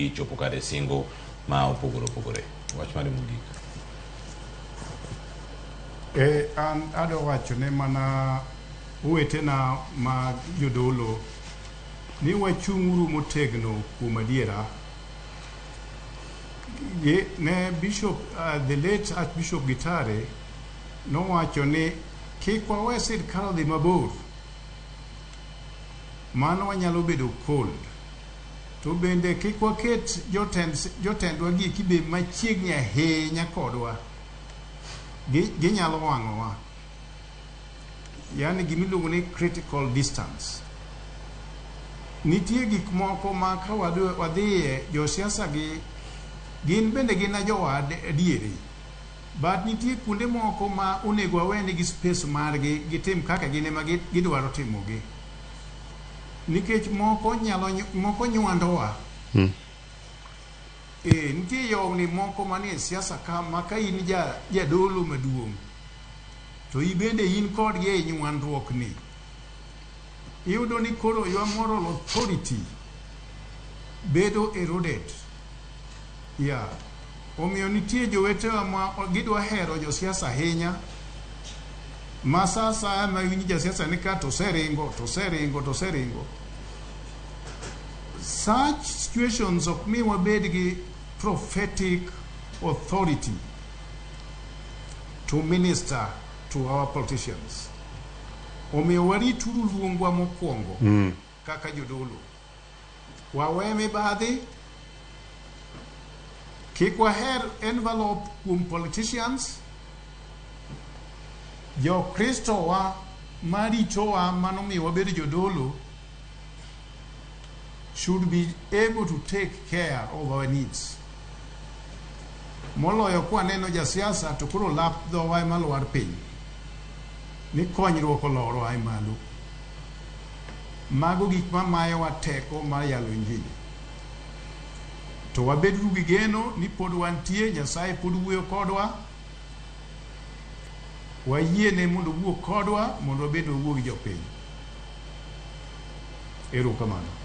gi chopo kare singo ma opogore opogore. Wach mare mogik. An ado wacho ne mana uwetena ma jodolo ni wachunguru motegno kuom adiera. Ne Bishop, the late Archbishop Gitare nowacho ni kik wawe sirkal dhi mabor, mano wanyalo bedo cold. To bende kik waket jotendwa gi kibe machiegni ahinya kodwa, ginyalo wang'owa. Yani gimiluongo ni critical distance. Nitie gik moko ma ka wadhiye josiasa gi gin bende gin jowad adieri, but nitie kuonde moko ma onego waweni gi space margi gitim kaka gin ema gidwaro timogi, nikech moko nywandowa. Nitie yowni moko manie siasa ma ka in jadolo maduong' to ibende in kodgi e nywandruok ni, iyudo ni koro your moral authority bedo eroded. Omiyo nitie jowetewa ma gidwa hero josiasa ahinya, ma sasa ma winji josiasa ni ka to seringo. Such situations ok mi wabed gi prophetic authority to minister to our politicians. Omiyo warituru luongwa mokwongo kaka jodolo. Wawe mibadhi, kik waher envelope kuom politicians. Jo Kristo wa maritowa manomiyo wabedo jodolo should be able to take care of our needs. Moloyo kwa neno jasiasa to kuro lap dhowa ema lwar piny ni konyruok oloro ai malo. Mago gik mamayowa teko mar yalo injili. To wabedru gi geno ni pod wantie, Nyasaye pod wuoyo kodwa, wayiene mondo wuo kodwa mondo wabed wuo gi jopiny. Erokamano.